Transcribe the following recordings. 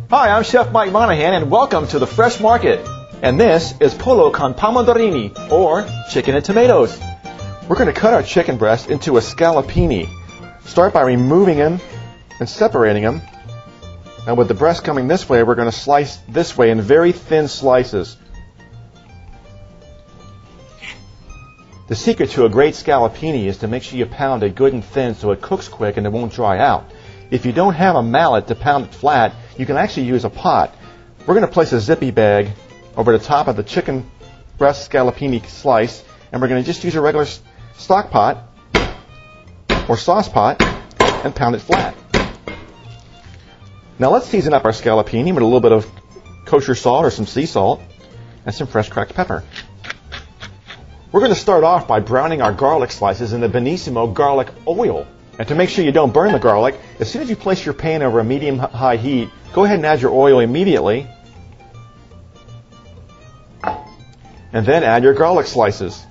Hi, I'm Chef Mike Monahan, and welcome to the Fresh Market. And this is pollo con pomodorini, or chicken and tomatoes. We're going to cut our chicken breast into a scallopini. Start by removing them and separating them. And with the breast coming this way, we're going to slice this way in very thin slices. The secret to a great scallopini is to make sure you pound it good and thin so it cooks quick and it won't dry out. If you don't have a mallet to pound it flat, you can actually use a pot. We're going to place a zippy bag over the top of the chicken breast scallopini slice, and we're going to just use a regular stock pot or sauce pot and pound it flat. Now let's season up our scallopini with a little bit of kosher salt or some sea salt and some fresh cracked pepper. We're going to start off by browning our garlic slices in the Benissimo garlic oil. And to make sure you don't burn the garlic, as soon as you place your pan over a medium-high heat, go ahead and add your oil immediately. And then add your garlic slices.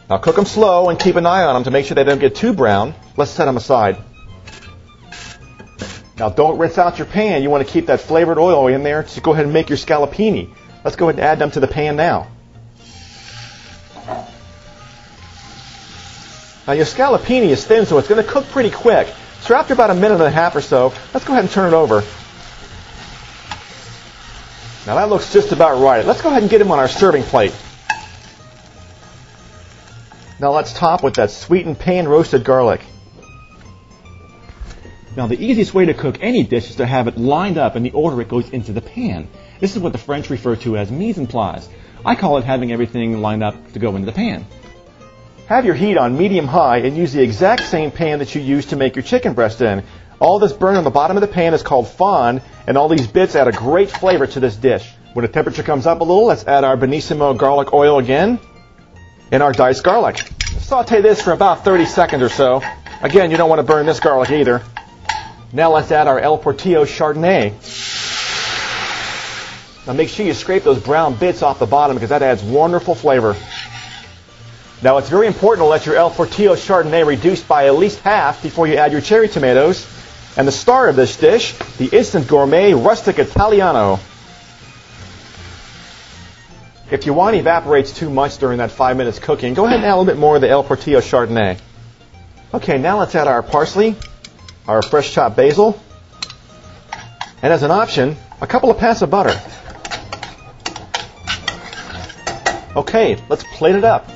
Now cook them slow and keep an eye on them to make sure they don't get too brown. Let's set them aside. Now don't rinse out your pan. You want to keep that flavored oil in there, so go ahead and make your scallopini. Let's go ahead and add them to the pan now. Now your scallopini is thin, so it's going to cook pretty quick. So after about a minute and a half or so, let's go ahead and turn it over. Now that looks just about right. Let's go ahead and get them on our serving plate. Now let's top with that sweetened pan-roasted garlic. Now the easiest way to cook any dish is to have it lined up in the order it goes into the pan. This is what the French refer to as mise en place. I call it having everything lined up to go into the pan. Have your heat on medium-high and use the exact same pan that you used to make your chicken breast in. All this burn on the bottom of the pan is called fond, and all these bits add a great flavor to this dish. When the temperature comes up a little, let's add our Benissimo garlic oil again and our diced garlic. Saute this for about 30 seconds or so. Again, you don't want to burn this garlic either. Now let's add our El Portillo Chardonnay. Now make sure you scrape those brown bits off the bottom because that adds wonderful flavor. Now it's very important to let your El Portillo Chardonnay reduce by at least half before you add your cherry tomatoes. And the star of this dish, the instant gourmet rustic Italiano. If your wine evaporates too much during that 5 minutes cooking, go ahead and add a little bit more of the El Portillo Chardonnay. Okay, now let's add our parsley, our fresh chopped basil, and as an option, a couple of pats of butter. Okay, let's plate it up.